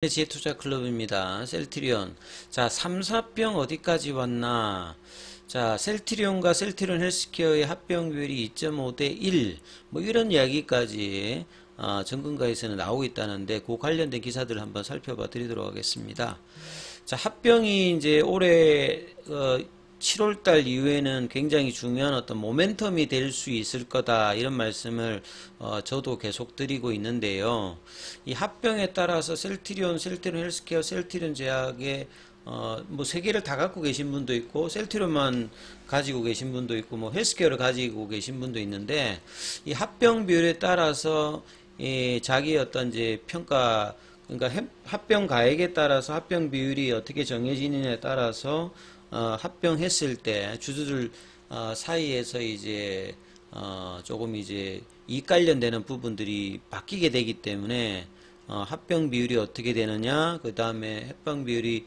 지혜투자클럽입니다. 셀트리온. 자, 3, 4병 어디까지 왔나? 자, 셀트리온과 셀트리온 헬스케어의 합병 비율이 2.5대 1. 뭐 이런 이야기까지 정근가에서는 나오고 있다는데 그 관련된 기사들을 한번 살펴봐 드리도록 하겠습니다. 자, 합병이 이제 올해 7월달 이후에는 굉장히 중요한 어떤 모멘텀이 될 수 있을 거다 이런 말씀을 저도 계속 드리고 있는데요. 이 합병에 따라서 셀트리온 헬스케어, 셀트리온 제약의 뭐 세 개를 다 갖고 계신 분도 있고 셀트리온만 가지고 계신 분도 있고 뭐 헬스케어를 가지고 계신 분도 있는데 이 합병 비율에 따라서 자기 어떤 이제 평가 그러니까 합병 가액에 따라서 합병 비율이 어떻게 정해지느냐에 따라서 합병했을 때 주주들 사이에서 이제 조금 이제 이익 관련되는 부분들이 바뀌게 되기 때문에 합병 비율이 어떻게 되느냐, 그 다음에 합병 비율이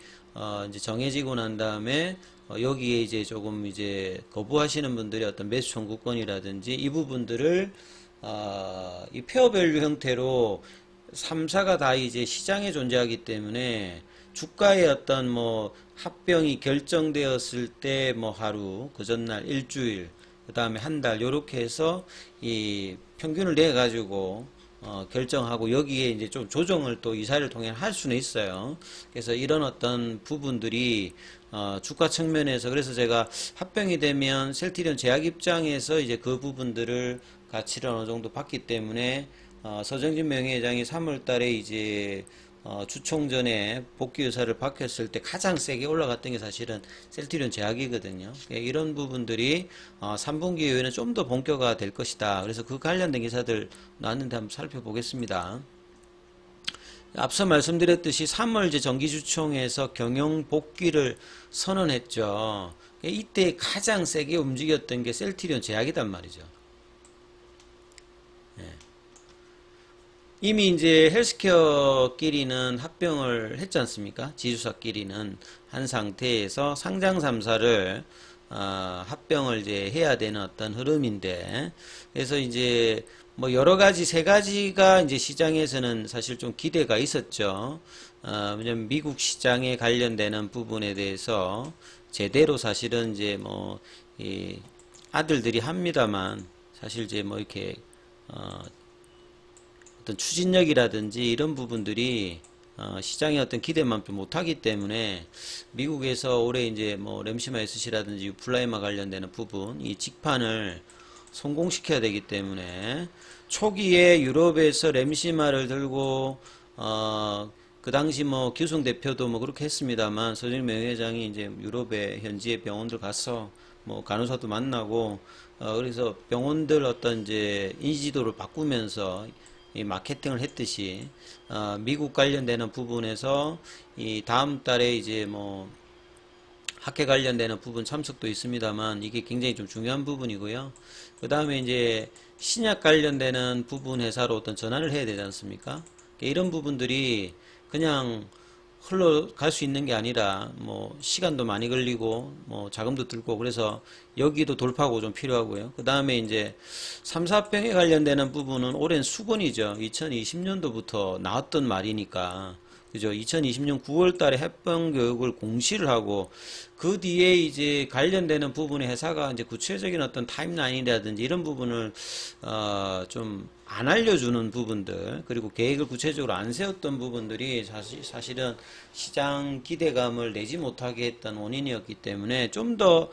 이제 정해지고 난 다음에 여기에 이제 조금 이제 거부하시는 분들의 어떤 매수 청구권이라든지 이 부분들을 이 페어밸류 형태로 3사가 다 이제 시장에 존재하기 때문에 주가의 어떤 뭐 합병이 결정되었을 때 뭐 하루, 그 전날 일주일, 그 다음에 한 달, 요렇게 해서 이 평균을 내 가지고 결정하고 여기에 이제 좀 조정을 또 이사를 통해 할 수는 있어요. 그래서 이런 어떤 부분들이 주가 측면에서 그래서 제가 합병이 되면 셀트리온 제약 입장에서 이제 그 부분들을 가치를 어느 정도 받기 때문에 서정진 명예회장이 3월 달에 이제 주총 전에 복귀 의사를 밝혔을 때 가장 세게 올라갔던 게 사실은 셀트리온 제약이거든요. 이런 부분들이 3분기 이후에는 좀 더 본격화가 될 것이다. 그래서 그 관련된 기사들 나왔는데 한번 살펴보겠습니다. 앞서 말씀드렸듯이 3월 이제 정기주총에서 경영 복귀를 선언했죠. 이때 가장 세게 움직였던 게 셀트리온 제약이단 말이죠. 이미 이제 헬스케어끼리는 합병을 했지 않습니까? 지주사끼리는 한 상태에서 상장 3사를 합병을 이제 해야 되는 어떤 흐름인데, 그래서 이제 뭐 여러 가지 세 가지가 이제 시장에서는 사실 좀 기대가 있었죠. 왜냐면 미국 시장에 관련되는 부분에 대해서 제대로 사실은 이제 뭐 이 아들들이 합니다만 사실 이제 뭐 이렇게 어떤 추진력이라든지 이런 부분들이 시장의 어떤 기대만큼 못하기 때문에 미국에서 올해 이제 뭐 램시마 SC라든지 유플라이마 관련되는 부분 이 직판을 성공시켜야 되기 때문에 초기에 유럽에서 램시마를 들고 그 당시 뭐 규승 대표도 뭐 그렇게 했습니다만 서정민 명예회장이 이제 유럽의 현지의 병원들 가서 뭐 간호사도 만나고 그래서 병원들 어떤 이제 인지도를 바꾸면서 이 마케팅을 했듯이 미국 관련되는 부분에서 이 다음 달에 이제 뭐 학회 관련되는 부분 참석도 있습니다만 이게 굉장히 좀 중요한 부분이고요. 그 다음에 이제 신약 관련되는 부분 회사로 어떤 전환을 해야 되지 않습니까? 이런 부분들이 그냥 흘러갈 수 있는 게 아니라 뭐 시간도 많이 걸리고 뭐 자금도 들고 그래서 여기도 돌파구 좀 필요하고요. 그 다음에 이제 3, 4병에 관련되는 부분은 오랜 수건이죠. 2020년도부터 나왔던 말이니까 그죠? 2020년 9월 달에 합병 교육을 공시를 하고 그 뒤에 이제 관련되는 부분의 회사가 이제 구체적인 어떤 타임라인이라든지 이런 부분을 좀 안 알려주는 부분들 그리고 계획을 구체적으로 안 세웠던 부분들이 사실은 시장 기대감을 내지 못하게 했던 원인이었기 때문에 좀 더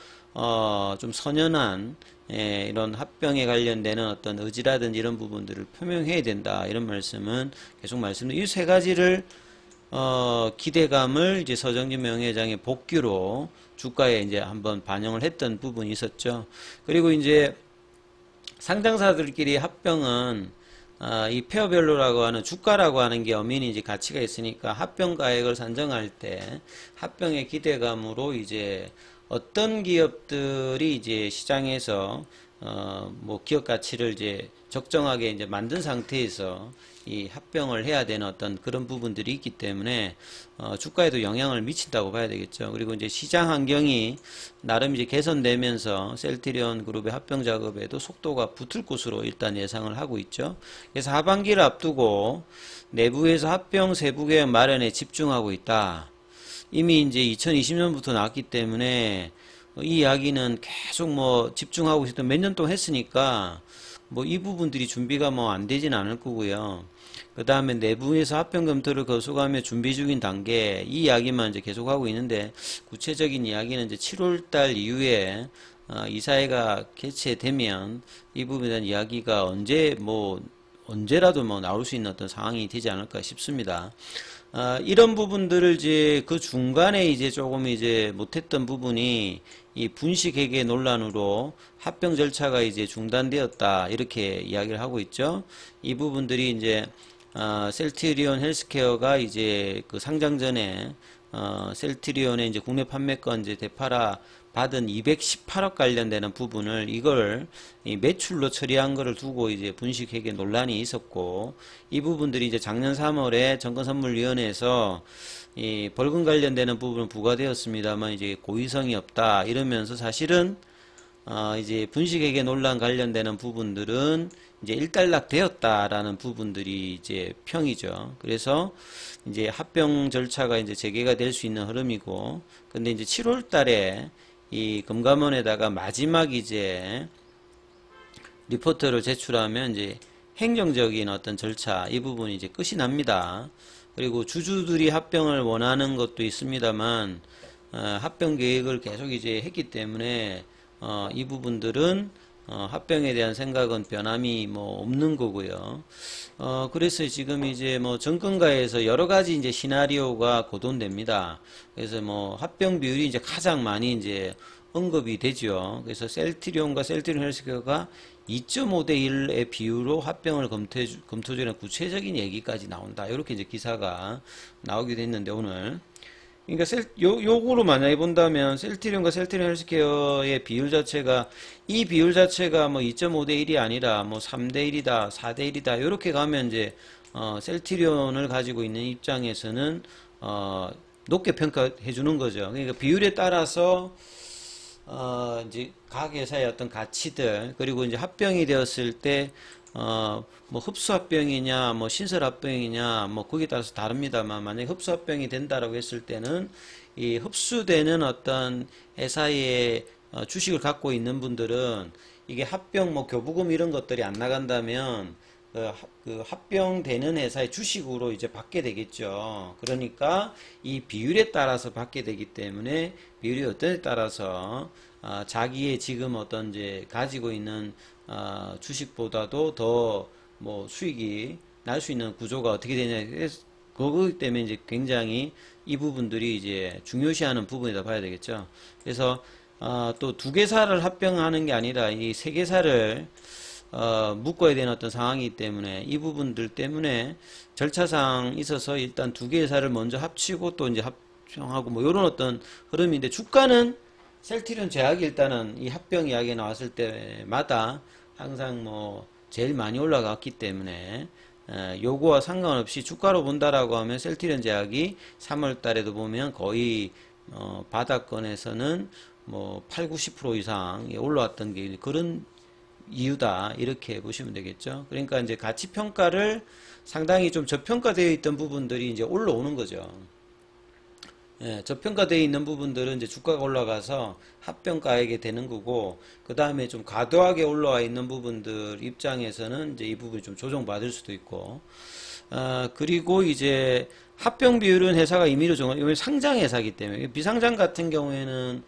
좀 선연한 이런 합병에 관련되는 어떤 의지라든지 이런 부분들을 표명해야 된다 이런 말씀은 계속 말씀드리고 이 세 가지를 기대감을 이제 서정진 명예회장의 복귀로 주가에 이제 한번 반영을 했던 부분이 있었죠. 그리고 이제 상장사들끼리 합병은 이 페어밸류라고 하는 주가라고 하는 게 엄연히 이제 가치가 있으니까 합병 가액을 산정할 때 합병의 기대감으로 이제 어떤 기업들이 이제 시장에서 뭐 기업 가치를 이제 적정하게 이제 만든 상태에서 이 합병을 해야 되는 어떤 그런 부분들이 있기 때문에 주가에도 영향을 미친다고 봐야 되겠죠. 그리고 이제 시장 환경이 나름 이제 개선되면서 셀트리온 그룹의 합병 작업에도 속도가 붙을 것으로 일단 예상을 하고 있죠. 그래서 하반기를 앞두고 내부에서 합병 세부 계획 마련에 집중하고 있다. 이미 이제 2020년부터 나왔기 때문에 이 이야기는 계속 뭐 집중하고 있었던 몇 년 동안 했으니까 뭐 이 부분들이 준비가 뭐 안 되진 않을 거고요. 그 다음에 내부에서 합병 검토를 거쳐가며 준비 중인 단계, 이 이야기만 이제 계속하고 있는데, 구체적인 이야기는 이제 7월달 이후에 이사회가 개최되면 이 부분에 대한 이야기가 언제라도 뭐 나올 수 있는 어떤 상황이 되지 않을까 싶습니다. 이런 부분들을 이제 그 중간에 이제 조금 이제 못했던 부분이 이 분식회계 논란으로 합병 절차가 이제 중단되었다, 이렇게 이야기를 하고 있죠. 이 부분들이 이제 셀트리온 헬스케어가 이제 그 상장 전에 셀트리온의 이제 국내 판매권 이제 되팔아 받은 218억 관련되는 부분을 이걸 이 매출로 처리한 거를 두고 이제 분식회계 논란이 있었고, 이 부분들이 이제 작년 3월에 정권선물위원회에서 이 벌금 관련되는 부분은 부과되었습니다만 이제 고의성이 없다 이러면서, 사실은 이제 분식회계 논란 관련되는 부분들은 이제 일단락 되었다라는 부분들이 이제 평이죠. 그래서 이제 합병 절차가 이제 재개가 될 수 있는 흐름이고, 근데 이제 7월 달에 이 금감원에다가 마지막 이제 리포트를 제출하면 이제 행정적인 어떤 절차, 이 부분이 이제 끝이 납니다. 그리고 주주들이 합병을 원하는 것도 있습니다만 합병 계획을 계속 이제 했기 때문에 이 부분들은 합병에 대한 생각은 변함이 뭐 없는 거고요. 그래서 지금 이제 뭐 정권가에서 여러 가지 이제 시나리오가 고돈됩니다. 그래서 뭐 합병 비율이 이제 가장 많이 이제 언급이 되죠. 그래서 셀트리온과 셀트리온 헬스케어가 2.5대 1의 비율로 합병을 검토 중에 구체적인 얘기까지 나온다. 이렇게 이제 기사가 나오기도 했는데, 오늘. 그러니까 요거로 만약에 본다면 셀트리온과 셀트리온 헬스케어의 비율 자체가, 이 비율 자체가 뭐 2.5대 1이 아니라 뭐 3대 1이다, 4대 1이다, 이렇게 가면 이제 셀트리온을 가지고 있는 입장에서는 높게 평가해 주는 거죠. 그러니까 비율에 따라서 이제 각 회사의 어떤 가치들, 그리고 이제 합병이 되었을 때 뭐 흡수합병이냐, 뭐 신설합병이냐, 뭐 거기에 따라서 다릅니다만, 만약에 흡수합병이 된다라고 했을 때는 이 흡수되는 어떤 회사의 주식을 갖고 있는 분들은 이게 합병, 뭐 교부금 이런 것들이 안 나간다면 그 합병되는 회사의 주식으로 이제 받게 되겠죠. 그러니까 이 비율에 따라서 받게 되기 때문에, 비율이 어떤 데 따라서 자기의 지금 어떤 이제 가지고 있는 주식보다도 더 뭐 수익이 날 수 있는 구조가 어떻게 되냐, 그거 때문에 이제 굉장히 이 부분들이 이제 중요시하는 부분이다 봐야 되겠죠. 그래서 또 두 개사를 합병하는 게 아니라 이 세 개사를 묶어야 되는 어떤 상황이기 때문에, 이 부분들 때문에 절차상 있어서 일단 두 개의 회사를 먼저 합치고 또 이제 합병하고 뭐 이런 어떤 흐름인데, 주가는 셀트리온 제약이 일단은 이 합병 이야기 나왔을 때마다 항상 뭐 제일 많이 올라갔기 때문에 요거와 상관없이 주가로 본다라고 하면 셀트리온 제약이 3월 달에도 보면 거의 바닥권에서는 뭐 8, 90% 이상 올라왔던 게 그런 이유다, 이렇게 보시면 되겠죠. 그러니까 이제 가치 평가를 상당히 좀 저평가되어 있던 부분들이 이제 올라오는 거죠. 예, 저평가되어 있는 부분들은 이제 주가가 올라가서 합병가액이 되는 거고, 그 다음에 좀 과도하게 올라와 있는 부분들 입장에서는 이제 이 부분이 좀 조정받을 수도 있고, 그리고 이제 합병 비율은 회사가 임의로 이건 상장 회사이기 때문에, 비상장 같은 경우에는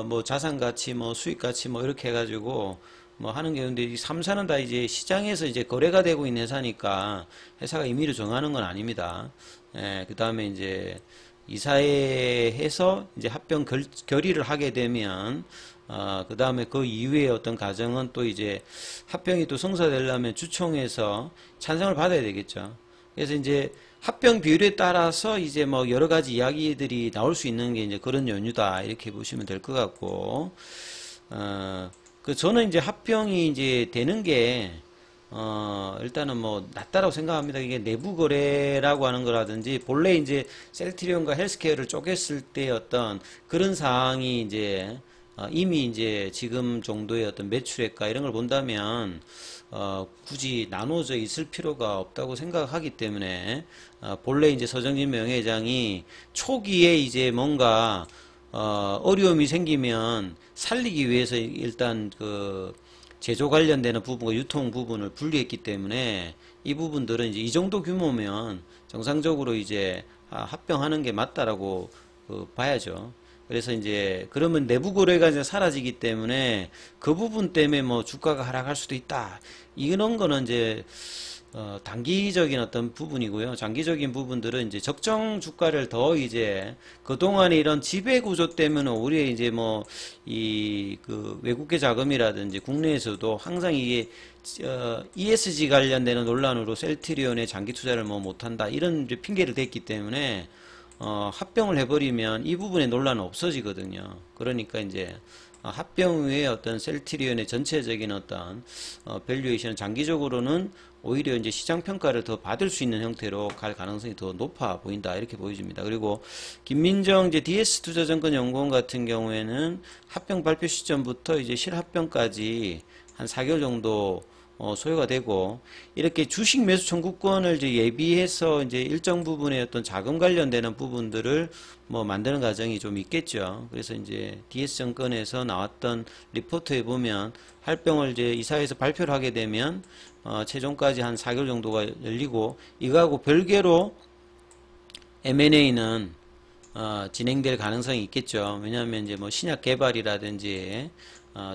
뭐 자산가치, 뭐 수익가치, 뭐 이렇게 해가지고 뭐 하는 게 있는데, 이 3사는 다 이제 시장에서 이제 거래가 되고 있는 회사니까 회사가 임의로 정하는 건 아닙니다. 예, 그 다음에 이제 이사회에서 이제 합병 결의를 하게 되면, 그 다음에 그 이후에 어떤 과정은 또 이제 합병이 또 성사되려면 주총에서 찬성을 받아야 되겠죠. 그래서 이제 합병 비율에 따라서 이제 뭐 여러 가지 이야기들이 나올 수 있는 게 이제 그런 연유다, 이렇게 보시면 될 것 같고, 저는 이제 합병이 이제 되는 게, 일단은 뭐, 낫다라고 생각합니다. 이게 내부 거래라고 하는 거라든지, 본래 이제 셀트리온과 헬스케어를 쪼갰을 때 어떤 그런 사항이 이제, 이미 이제 지금 정도의 어떤 매출액과 이런 걸 본다면, 굳이 나눠져 있을 필요가 없다고 생각하기 때문에, 본래 이제 서정진 명예회장이 초기에 이제 뭔가, 어려움이 생기면 살리기 위해서 일단 그 제조 관련되는 부분과 유통 부분을 분리했기 때문에 이 부분들은 이제 이 정도 규모면 정상적으로 이제 합병하는 게 맞다라고 봐야죠. 그래서 이제 그러면 내부 거래가 이제 사라지기 때문에 그 부분 때문에 뭐 주가가 하락할 수도 있다. 이런 거는 이제 단기적인 어떤 부분이고요. 장기적인 부분들은 이제 적정 주가를 더 이제 그동안의 이런 지배 구조 때문에 오히려 이제 뭐 이 그 외국계 자금이라든지 국내에서도 항상 이게 ESG 관련되는 논란으로 셀트리온의 장기 투자를 뭐 못한다 이런 이제 핑계를 댔기 때문에 합병을 해버리면 이 부분의 논란은 없어지거든요. 그러니까 이제 합병 후에 어떤 셀트리온의 전체적인 어떤 밸류에이션은 장기적으로는 오히려 이제 시장 평가를 더 받을 수 있는 형태로 갈 가능성이 더 높아 보인다 이렇게 보여집니다. 그리고 김민정 이제 DS투자증권연구원 같은 경우에는 합병 발표 시점부터 이제 실합병까지 한 4개월 정도 소요가 되고 이렇게 주식 매수 청구권을 이제 예비해서 이제 일정 부분의 어떤 자금 관련되는 부분들을 뭐 만드는 과정이 좀 있겠죠. 그래서 이제 DS증권에서 나왔던 리포트에 보면 합병을 이제 이사회에서 발표를 하게 되면 최종까지 한 4개월 정도가 열리고 이거하고 별개로 M&A는 진행될 가능성이 있겠죠. 왜냐하면 이제 뭐 신약 개발이라든지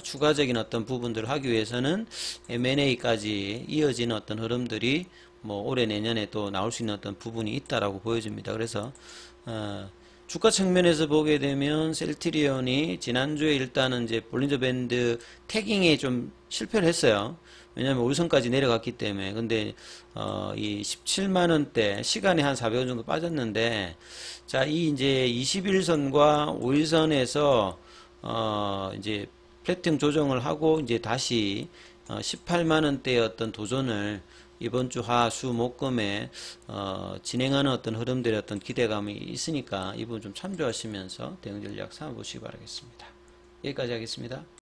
추가적인 어떤 부분들을 하기 위해서는 M&A까지 이어지는 어떤 흐름들이 뭐 올해 내년에 또 나올 수 있는 어떤 부분이 있다라고 보여집니다. 그래서 주가 측면에서 보게 되면 셀트리온이 지난주에 일단은 이제 볼린저 밴드 태깅에 좀 실패를 했어요. 왜냐하면 올선까지 내려갔기 때문에. 근데 이 17만원대 시간에 한 400원 정도 빠졌는데 자, 이 이제 21선과 5일선에서 이제 플래팅 조정을 하고 이제 다시 18만원대의 어떤 도전을 이번 주 하수 목금에 진행하는 어떤 흐름들의 어떤 기대감이 있으니까 이 부분 좀 참조하시면서 대응 전략 삼아보시기 바라겠습니다. 여기까지 하겠습니다.